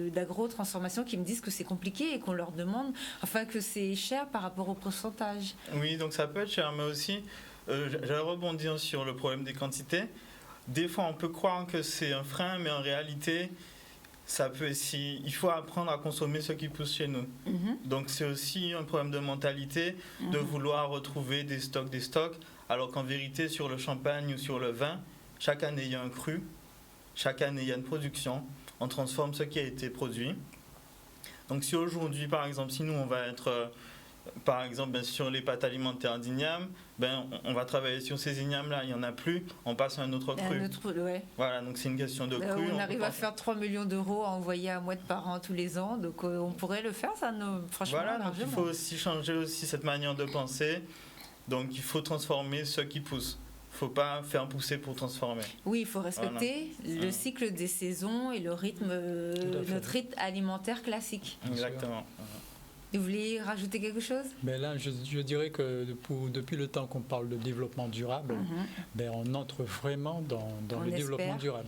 d'agro-transformation qui me disent que c'est compliqué et qu'on leur demande, que c'est cher par rapport au pourcentage. Oui, donc ça peut être cher, mais aussi j'allais rebondir sur le problème des quantités. Des fois on peut croire que c'est un frein, mais en réalité il faut apprendre à consommer ce qui pousse chez nous. Donc c'est aussi un problème de mentalité, de vouloir retrouver des stocks, alors qu'en vérité sur le champagne ou sur le vin, chaque année il y a un cru, chaque année il y a une production, on transforme ce qui a été produit. Donc si aujourd'hui par exemple, si nous on va être par exemple sur les pâtes alimentaires d'Igname, on va travailler sur ces ignames-là, il n'y en a plus, on passe à un autre cru. Voilà, donc c'est une question de cru. On arrive à faire 3 millions d'euros à envoyer à Mouette par an tous les ans, donc on pourrait le faire, ça, franchement. Voilà, donc il faut aussi changer aussi cette manière de penser, donc il faut transformer ce qui pousse. Il ne faut pas faire pousser pour transformer. Oui, il faut respecter le cycle des saisons et le rythme, notre rythme alimentaire classique. Exactement. Vous vouliez rajouter quelque chose? Là, je dirais que depuis le temps qu'on parle de développement durable, on entre vraiment dans le développement durable,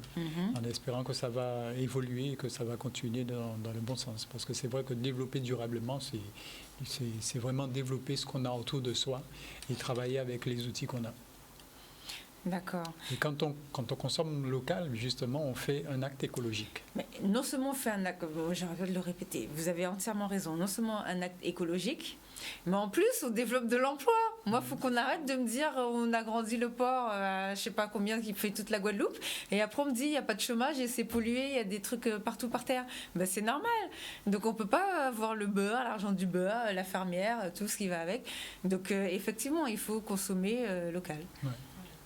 en espérant que ça va évoluer et que ça va continuer dans le bon sens. Parce que c'est vrai que développer durablement, c'est vraiment développer ce qu'on a autour de soi et travailler avec les outils qu'on a. D'accord. Et quand on consomme local, justement, on fait un acte écologique. Mais non seulement on fait un acte, j'arrête de le répéter, vous avez entièrement raison, non seulement un acte écologique, mais en plus on développe de l'emploi. Moi, il faut qu'on arrête de me dire on a grandi le port à je sais pas combien qui fait toute la Guadeloupe, et après on me dit il n'y a pas de chômage et c'est pollué, il y a des trucs partout par terre. Ben, c'est normal. Donc on peut pas avoir le beurre, l'argent du beurre, la fermière, tout ce qui va avec. Donc effectivement, il faut consommer local. Ouais.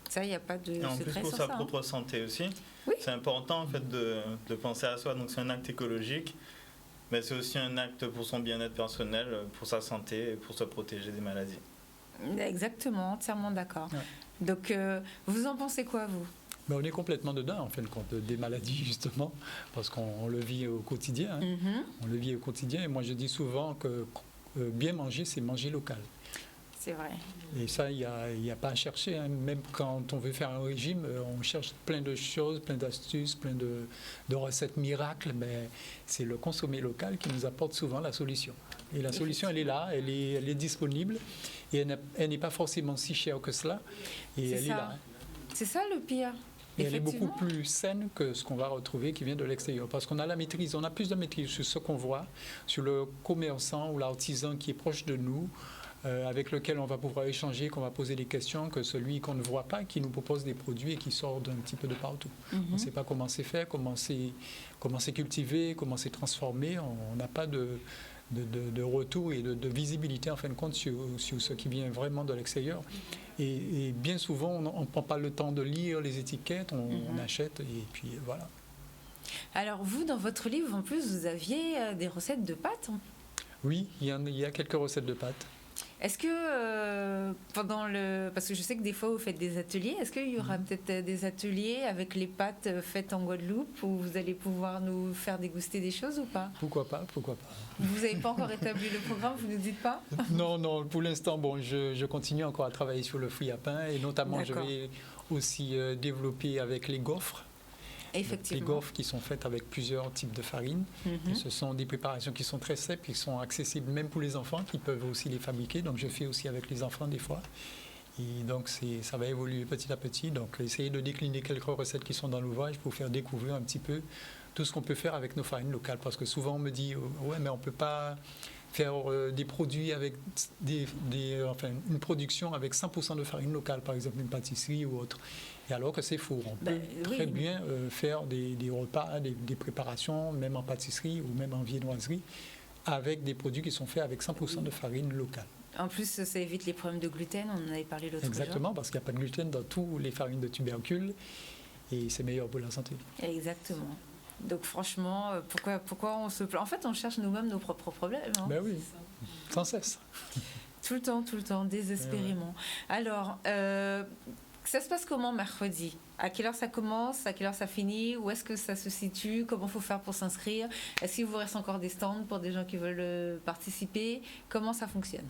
Ça, il n'y a pas de et en plus pour sa propre santé aussi. Oui. C'est important en fait de penser à soi. Donc c'est un acte écologique, mais c'est aussi un acte pour son bien-être personnel, pour sa santé et pour se protéger des maladies. Exactement, entièrement d'accord. Ouais. Donc vous en pensez quoi, vous? Ben, on est complètement dedans, en fin de compte, des maladies, justement, parce qu'on le vit au quotidien. Hein. Mm-hmm. On le vit au quotidien. Et moi, je dis souvent que bien manger, c'est manger local. C'est vrai. Et ça, il n'y a pas à chercher. Hein. Même quand on veut faire un régime, on cherche plein de choses, plein d'astuces, plein de recettes miracles. Mais c'est le consommer local qui nous apporte souvent la solution. Et la solution, elle est là, elle est disponible. Et elle n'est pas forcément si chère que cela. Et elle est là. C'est ça le pire. Et elle est beaucoup plus saine que ce qu'on va retrouver qui vient de l'extérieur. Parce qu'on a la maîtrise, on a plus de maîtrise sur ce qu'on voit, sur le commerçant ou l'artisan qui est proche de nous, avec lequel on va pouvoir échanger, qu'on va poser des questions, que celui qu'on ne voit pas, qui nous propose des produits et qui sort d'un petit peu de partout. Mm-hmm. On ne sait pas comment c'est fait, comment c'est cultivé, comment c'est transformé. On n'a pas de retour et de visibilité en fin de compte sur ce qui vient vraiment de l'extérieur. Et bien souvent, on ne prend pas le temps de lire les étiquettes, on achète et puis voilà. Alors vous, dans votre livre, en plus, vous aviez des recettes de pâtes? Oui, il y a quelques recettes de pâtes. Est-ce que parce que je sais que des fois vous faites des ateliers, est-ce qu'il y aura peut-être des ateliers avec les pâtes faites en Guadeloupe où vous allez pouvoir nous faire déguster des choses ou pas? Pourquoi pas. Vous n'avez pas encore établi le programme, vous ne nous dites pas? Non, pour l'instant, je continue encore à travailler sur le fruit à pain et notamment D'accord. Je vais aussi développer avec les gaufres. Effectivement. Les gaufres qui sont faites avec plusieurs types de farine. Et ce sont des préparations qui sont très simples, qui sont accessibles même pour les enfants, qui peuvent aussi les fabriquer. Donc je fais aussi avec les enfants des fois. Et donc ça va évoluer petit à petit. Donc essayer de décliner quelques recettes qui sont dans l'ouvrage pour faire découvrir un petit peu tout ce qu'on peut faire avec nos farines locales. Parce que souvent on me dit ouais mais on ne peut pas faire des produits avec une production avec 100% de farine locale, par exemple une pâtisserie ou autre. Et alors que c'est faux. On peut très bien faire des repas, des préparations, même en pâtisserie ou même en viennoiserie, avec des produits qui sont faits avec 100% de farine locale. En plus, ça évite les problèmes de gluten, on en avait parlé l'autre jour. Exactement, parce qu'il n'y a pas de gluten dans toutes les farines de tubercules et c'est meilleur pour la santé. Exactement. Donc franchement, pourquoi on se plaint? En fait, on cherche nous-mêmes nos propres problèmes. Hein. Ben oui, sans cesse. Tout le temps, désespérément. Alors, ça se passe comment mercredi? À quelle heure ça commence? À quelle heure ça finit? Où est-ce que ça se situe? Comment il faut faire pour s'inscrire? Est-ce qu'il vous reste encore des stands pour des gens qui veulent participer? Comment ça fonctionne?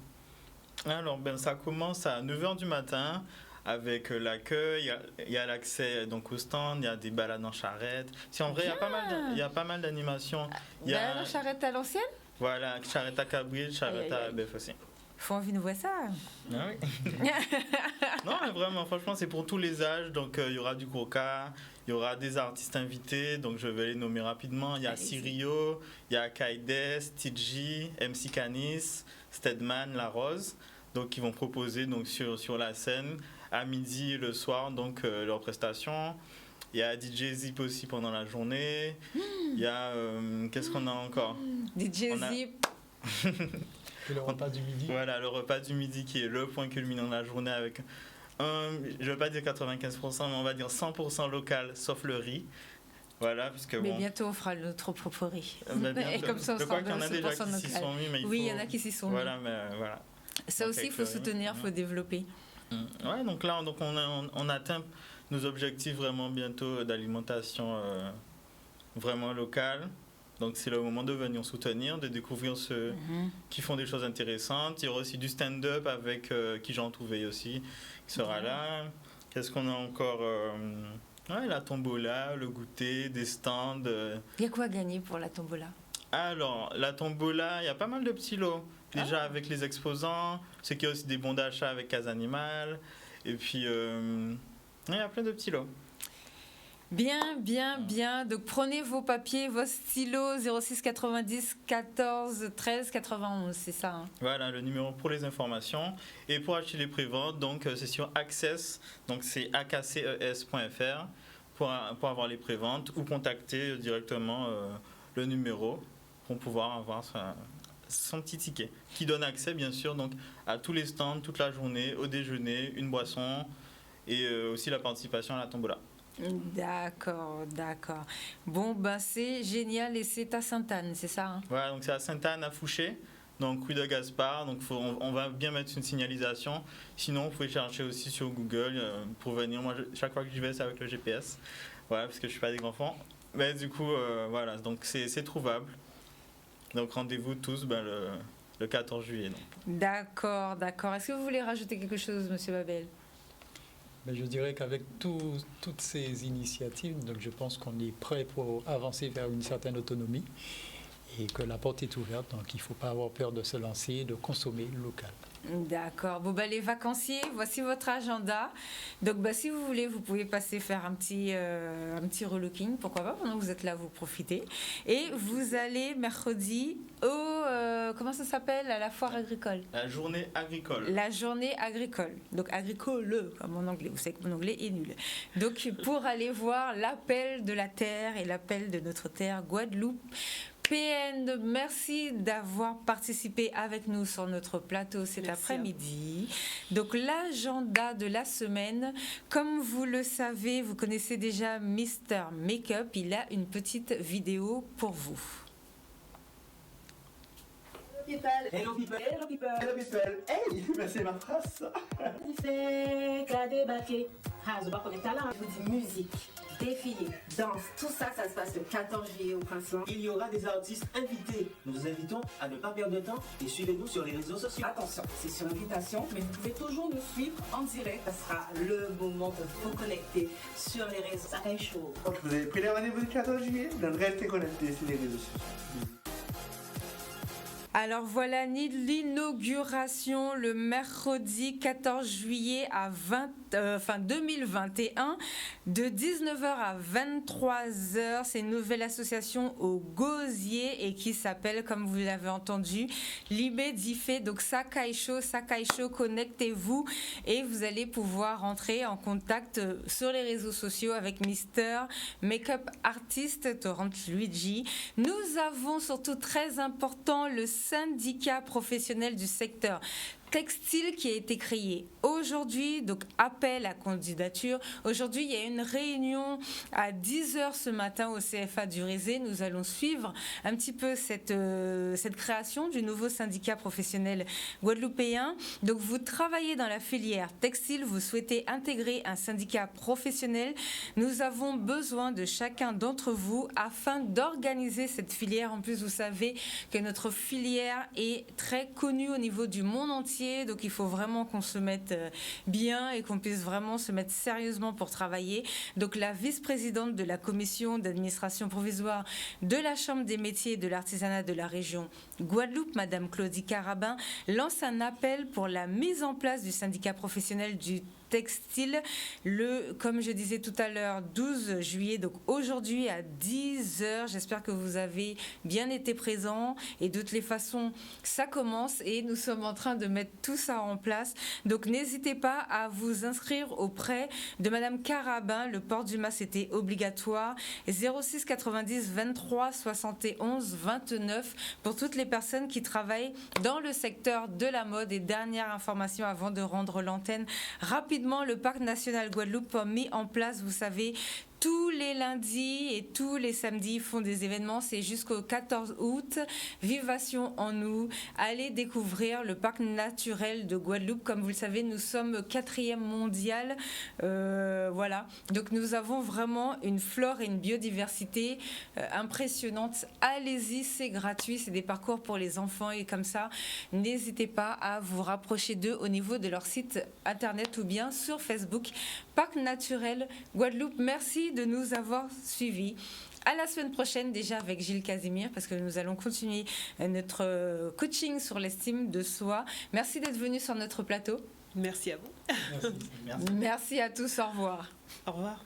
Alors, ça commence à 9h du matin. Avec l'accueil, il y a l'accès donc au stand, il y a des balades en charrette. En vrai, il y a pas mal d'animations. Balade en charrette à l'ancienne? Voilà, charrette à Cabril, charrette à Bef aussi. Faut envie de voir ça. Ah oui. Non, mais vraiment, franchement, c'est pour tous les âges. Donc, il y aura du coca, il y aura des artistes invités. Donc, je vais les nommer rapidement. Il y a Sirio, il y a Kaides, TG, MC Canis, Stedman, La Rose. Donc, ils vont proposer donc, sur la scène à midi et le soir donc leurs prestations. Il y a DJ Zip aussi pendant la journée. Il y a qu'est-ce qu'on a encore? DJ Zip. Et le repas du midi. Voilà, le repas du midi qui est le point culminant de la journée avec je ne veux pas dire 95%, mais on va dire 100% local, sauf le riz. Voilà, puisque mais bientôt on fera notre propre riz. Et comme ça, je crois qu'il y en a déjà qui s'y sont mis, mais il y en a qui s'y sont mis. Voilà, mais voilà. Ça donc aussi, il faut soutenir, il faut développer. Ouais, donc là, on atteint nos objectifs vraiment bientôt d'alimentation vraiment locale. Donc c'est le moment de venir soutenir, de découvrir ceux qui font des choses intéressantes. Il y aura aussi du stand-up avec qui Jean Touveille aussi, qui sera là. Qu'est-ce qu'on a encore la tombola, le goûter, des stands. Il y a quoi à gagner pour la tombola? Alors, la tombola, il y a pas mal de petits lots. Déjà avec les exposants, c'est qu'il y a aussi des bons d'achat avec Casa Animal. Et puis, Il y a plein de petits lots. Bien. Donc prenez vos papiers, vos stylos 06 90 14 13 91, c'est ça hein? Voilà le numéro pour les informations. Et pour acheter les préventes, donc c'est sur Access, donc c'est akces.fr pour avoir les préventes ou contacter directement le numéro pour pouvoir avoir son petit ticket qui donne accès bien sûr donc à tous les stands toute la journée, au déjeuner, une boisson et aussi la participation à la tombola. D'accord. Bon, c'est génial et c'est à Sainte-Anne, c'est ça hein? Voilà, donc c'est à Sainte-Anne à Fouché, donc rue de Gaspard. Donc on va bien mettre une signalisation. Sinon, vous pouvez chercher aussi sur Google pour venir. Moi, chaque fois que j'y vais, c'est avec le GPS. Voilà, parce que je suis pas des enfants. Mais du coup, voilà, donc c'est trouvable. Donc rendez-vous tous le 14 juillet. Donc. D'accord. Est-ce que vous voulez rajouter quelque chose, Monsieur Babel? Mais je dirais qu'avec toutes ces initiatives, donc je pense qu'on est prêt pour avancer vers une certaine autonomie et que la porte est ouverte. Donc il ne faut pas avoir peur de se lancer et de consommer local. D'accord. Bon, les vacanciers, voici votre agenda. Donc, si vous voulez, vous pouvez passer faire un petit relooking. Pourquoi pas, pendant que vous êtes là, vous profitez. Et vous allez mercredi comment ça s'appelle? À la foire agricole. La journée agricole. La journée agricole. Donc, agricole, comme en anglais. Vous savez que mon anglais est nul. Donc, pour aller voir l'appel de la terre et l'appel de notre terre, Guadeloupe. PN, merci d'avoir participé avec nous sur notre plateau cet après-midi. Donc l'agenda de la semaine, comme vous le savez, vous connaissez déjà Mr. Makeup, il a une petite vidéo pour vous. Hello people. Hey, c'est ma phrase. Il fait qu'à débarquer. Je vais connaître là, je vous dis musique, défilé, danse, tout ça, ça se passe le 14 juillet au Printemps. Il y aura des artistes invités. Nous vous invitons à ne pas perdre de temps et suivez-nous sur les réseaux sociaux. Attention, c'est sur invitation, mais vous pouvez toujours nous suivre en direct. Ça sera le moment de vous connecter sur les réseaux. Ça va être chaud. Donc vous avez pris les rendez-vous le 14 juillet, donc restez connectés sur les réseaux sociaux. Alors voilà l'inauguration le mercredi 14 juillet à 2021 de 19h à 23h. C'est une nouvelle association au Gosier et qui s'appelle, comme vous l'avez entendu, Libé Diffé. Donc Sakai Show, connectez-vous et vous allez pouvoir entrer en contact sur les réseaux sociaux avec Mister Makeup Artist Torrent Luigi. Nous avons surtout très important le syndicat professionnel du secteur textile qui a été créé aujourd'hui, donc appel à candidature. Aujourd'hui, il y a une réunion à 10h ce matin au CFA du Rézé. Nous allons suivre un petit peu cette création du nouveau syndicat professionnel guadeloupéen. Donc, vous travaillez dans la filière textile, vous souhaitez intégrer un syndicat professionnel. Nous avons besoin de chacun d'entre vous afin d'organiser cette filière. En plus, vous savez que notre filière est très connue au niveau du monde entier. Donc il faut vraiment qu'on se mette bien et qu'on puisse vraiment se mettre sérieusement pour travailler. Donc la vice-présidente de la commission d'administration provisoire de la Chambre des métiers et de l'artisanat de la région Guadeloupe, Madame Claudie Carabin, lance un appel pour la mise en place du syndicat professionnel du textile comme je disais tout à l'heure, 12 juillet, donc aujourd'hui à 10h. J'espère que vous avez bien été présents et de toutes les façons, ça commence et nous sommes en train de mettre tout ça en place. Donc n'hésitez pas à vous inscrire auprès de Madame Carabin. Le port du masque était obligatoire. 06 90 23 71 29 pour toutes les personnes qui travaillent dans le secteur de la mode. Et dernière information avant de rendre l'antenne rapidement, le Parc national Guadeloupe a mis en place, vous savez, tous les lundis et tous les samedis font des événements. C'est jusqu'au 14 août. Vivation en nous. Allez découvrir le parc naturel de Guadeloupe. Comme vous le savez, nous sommes 4e mondial. Voilà. Donc nous avons vraiment une flore et une biodiversité impressionnante. Allez-y, c'est gratuit. C'est des parcours pour les enfants et comme ça, n'hésitez pas à vous rapprocher d'eux au niveau de leur site internet ou bien sur Facebook. Parc naturel Guadeloupe. Merci de nous avoir suivis. À la semaine prochaine déjà avec Gilles Casimir parce que nous allons continuer notre coaching sur l'estime de soi. Merci d'être venu sur notre plateau. Merci à vous. Merci. Merci à tous, au revoir. Au revoir.